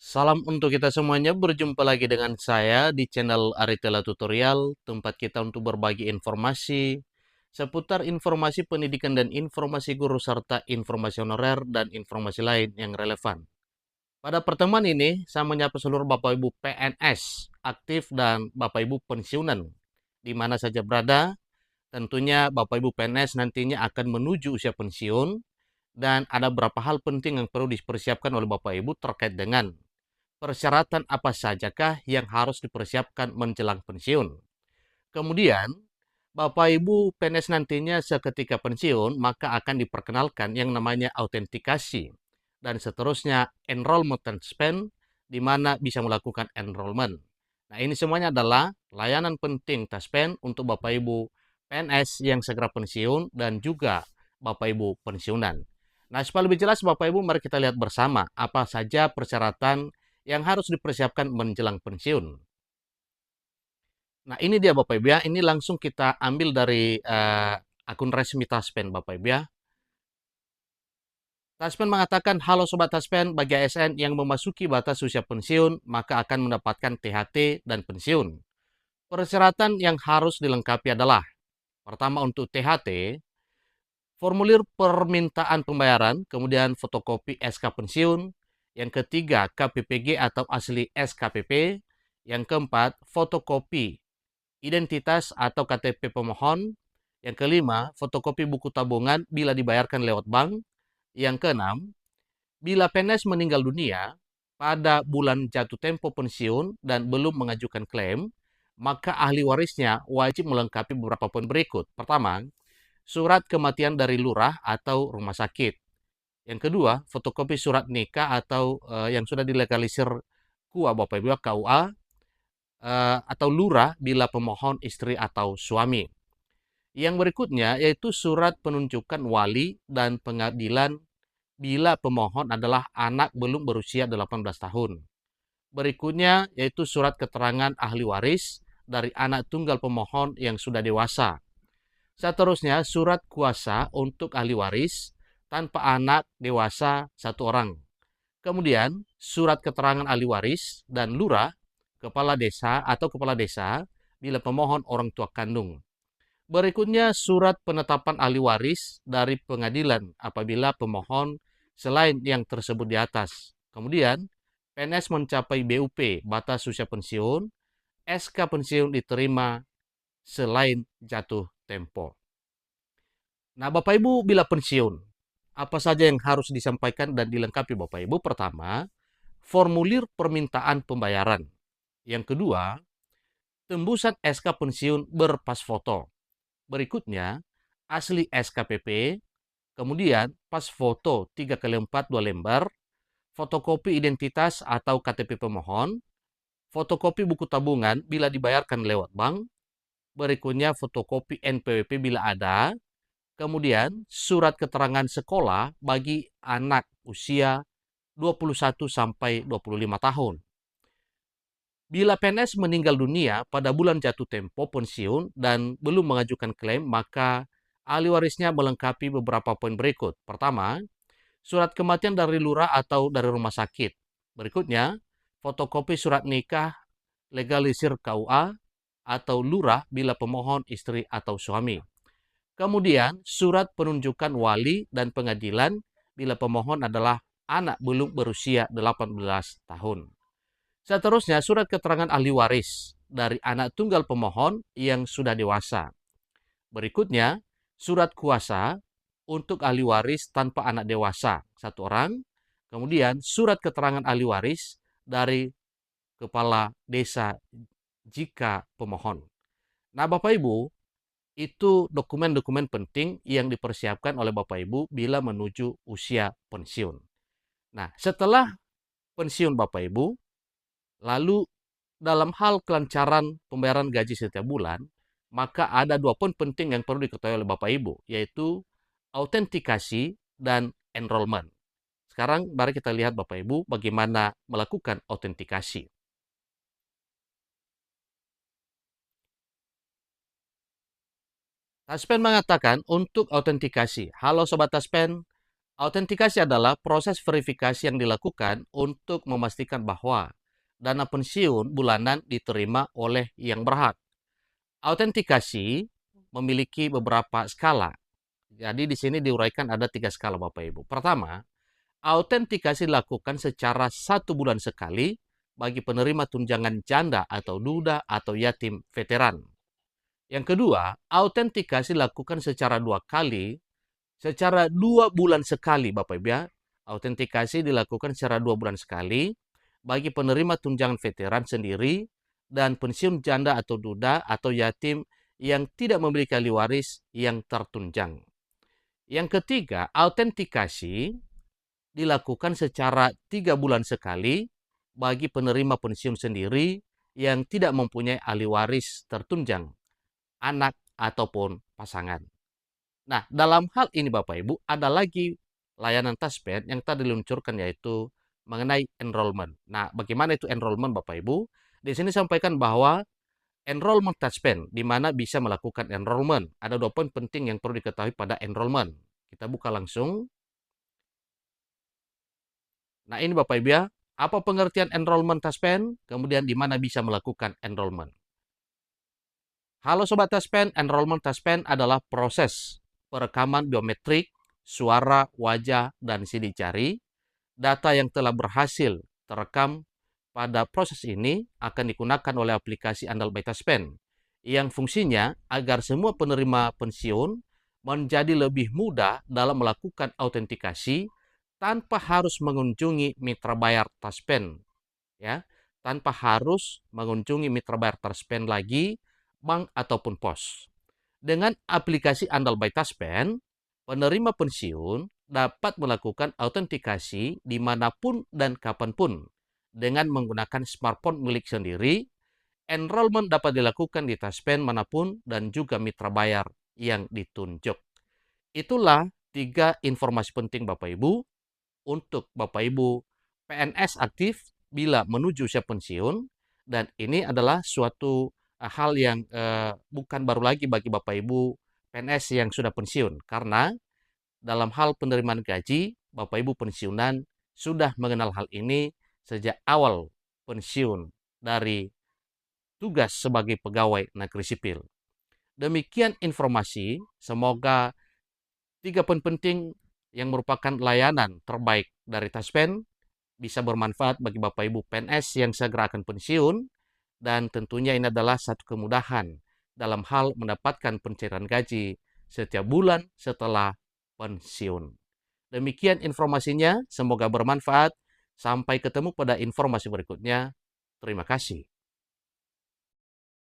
Salam untuk kita semuanya, berjumpa lagi dengan saya di channel Aritela Tutorial, tempat kita untuk berbagi informasi seputar informasi pendidikan dan informasi guru serta informasi honorer dan informasi lain yang relevan. Pada pertemuan ini, saya menyapa seluruh Bapak Ibu PNS aktif dan Bapak Ibu pensiunan di mana saja berada. Tentunya Bapak Ibu PNS nantinya akan menuju usia pensiun dan ada beberapa hal penting yang perlu dipersiapkan oleh Bapak Ibu terkait dengan persyaratan apa sajakah yang harus dipersiapkan menjelang pensiun. Kemudian, Bapak Ibu PNS nantinya seketika pensiun, maka akan diperkenalkan yang namanya autentikasi. Dan seterusnya enrollment and spend, di mana bisa melakukan enrollment. Nah, ini semuanya adalah layanan penting Taspen untuk Bapak Ibu PNS yang segera pensiun dan juga Bapak Ibu pensiunan. Nah, supaya lebih jelas Bapak Ibu, mari kita lihat bersama apa saja persyaratan yang harus dipersiapkan menjelang pensiun. Nah, ini dia Bapak Ibu ya. Ini langsung kita ambil dari akun resmi Taspen Bapak Ibu ya. Taspen mengatakan, halo Sobat Taspen, bagi ASN yang memasuki batas usia pensiun, maka akan mendapatkan THT dan pensiun. Persyaratan yang harus dilengkapi adalah, pertama untuk THT, formulir permintaan pembayaran, kemudian fotokopi SK pensiun, yang ketiga KPPG atau asli SKPP, yang keempat fotokopi identitas atau KTP pemohon, yang kelima fotokopi buku tabungan bila dibayarkan lewat bank, yang keenam bila PNS meninggal dunia pada bulan jatuh tempo pensiun dan belum mengajukan klaim, maka ahli warisnya wajib melengkapi beberapa poin berikut. Pertama, surat kematian dari lurah atau rumah sakit. Yang kedua, fotokopi surat nikah atau yang sudah dilegalisir KUA Bapak Ibu KUA atau lurah bila pemohon istri atau suami. Yang berikutnya yaitu surat penunjukan wali dan pengadilan bila pemohon adalah anak belum berusia 18 tahun. Berikutnya yaitu surat keterangan ahli waris dari anak tunggal pemohon yang sudah dewasa. Seterusnya, surat kuasa untuk ahli waris tanpa anak dewasa satu orang. Kemudian, surat keterangan ahli waris dan lurah, kepala desa atau kepala desa bila pemohon orang tua kandung. Berikutnya, surat penetapan ahli waris dari pengadilan apabila pemohon selain yang tersebut di atas. Kemudian, PNS mencapai BUP, batas usia pensiun, SK pensiun diterima selain jatuh tempo. Nah, Bapak Ibu bila pensiun, apa saja yang harus disampaikan dan dilengkapi Bapak Ibu? Pertama, formulir permintaan pembayaran. Yang kedua, tembusan SK pensiun berpas foto. Berikutnya, asli SKPP, kemudian pas foto 3x4 2 lembar, fotokopi identitas atau KTP pemohon, fotokopi buku tabungan bila dibayarkan lewat bank, berikutnya fotokopi NPWP bila ada, kemudian surat keterangan sekolah bagi anak usia 21 sampai 25 tahun. Bila PNS meninggal dunia pada bulan jatuh tempo pensiun dan belum mengajukan klaim, maka ahli warisnya melengkapi beberapa poin berikut. Pertama, surat kematian dari lurah atau dari rumah sakit. Berikutnya, fotokopi surat nikah legalisir KUA atau lurah bila pemohon istri atau suami. Kemudian, surat penunjukan wali dan pengadilan bila pemohon adalah anak belum berusia 18 tahun. Seterusnya, surat keterangan ahli waris dari anak tunggal pemohon yang sudah dewasa. Berikutnya, surat kuasa untuk ahli waris tanpa anak dewasa, satu orang. Kemudian, surat keterangan ahli waris dari kepala desa jika pemohon. Nah, Bapak Ibu, itu dokumen-dokumen penting yang dipersiapkan oleh Bapak Ibu bila menuju usia pensiun. Nah, setelah pensiun Bapak Ibu, lalu dalam hal kelancaran pembayaran gaji setiap bulan, maka ada dua poin penting yang perlu diketahui oleh Bapak Ibu, yaitu autentikasi dan enrollment. Sekarang mari kita lihat Bapak Ibu bagaimana melakukan autentikasi. Taspen mengatakan untuk autentikasi. Halo Sobat Taspen, Autentikasi adalah proses verifikasi yang dilakukan untuk memastikan bahwa dana pensiun bulanan diterima oleh yang berhak. Autentikasi memiliki beberapa skala. Jadi di sini diuraikan ada 3 skala Bapak Ibu. Pertama, autentikasi dilakukan secara 1 bulan sekali bagi penerima tunjangan janda atau duda atau yatim veteran. Yang kedua, autentikasi dilakukan secara 2 kali, secara 2 bulan sekali Bapak Ibu ya. Autentikasi dilakukan secara 2 bulan sekali bagi penerima tunjangan veteran sendiri dan pensiun janda atau duda atau yatim yang tidak memiliki ahli waris yang tertunjang. Yang ketiga, autentikasi dilakukan secara 3 bulan sekali bagi penerima pensiun sendiri yang tidak mempunyai ahli waris tertunjang, anak ataupun pasangan. Nah, dalam hal ini Bapak Ibu, ada lagi layanan Taspen yang tadi diluncurkan yaitu mengenai enrollment. Nah, bagaimana itu enrollment Bapak Ibu? Di sini sampaikan bahwa enrollment Taspen, di mana bisa melakukan enrollment. Ada 2 poin penting yang perlu diketahui pada enrollment. Kita buka langsung. Nah, ini Bapak Ibu ya, apa pengertian enrollment Taspen, kemudian di mana bisa melakukan enrollment. Halo Sobat Taspen, enrollment Taspen adalah proses perekaman biometrik, suara, wajah, dan sidik jari. Data yang telah berhasil terekam pada proses ini akan digunakan oleh aplikasi Andal by Taspen, yang fungsinya agar semua penerima pensiun menjadi lebih mudah dalam melakukan autentikasi tanpa harus mengunjungi mitra bayar Taspen, ya, tanpa harus mengunjungi mitra bayar Taspen lagi, bank ataupun pos. Dengan aplikasi Andal by Taspen, penerima pensiun dapat melakukan autentikasi dimanapun dan kapanpun dengan menggunakan smartphone milik sendiri. Enrollment dapat dilakukan di Taspen manapun dan juga mitra bayar yang ditunjuk. Itulah 3 informasi penting Bapak Ibu untuk Bapak Ibu PNS aktif bila menuju usia pensiun, dan ini adalah suatu hal yang bukan baru lagi bagi Bapak Ibu PNS yang sudah pensiun, karena dalam hal penerimaan gaji, Bapak Ibu pensiunan sudah mengenal hal ini sejak awal pensiun dari tugas sebagai pegawai negeri sipil. Demikian informasi, semoga 3 poin penting yang merupakan layanan terbaik dari Taspen bisa bermanfaat bagi Bapak Ibu PNS yang segera akan pensiun, dan tentunya ini adalah satu kemudahan dalam hal mendapatkan pencairan gaji setiap bulan setelah pensiun. Demikian informasinya, semoga bermanfaat. Sampai ketemu pada informasi berikutnya. Terima kasih.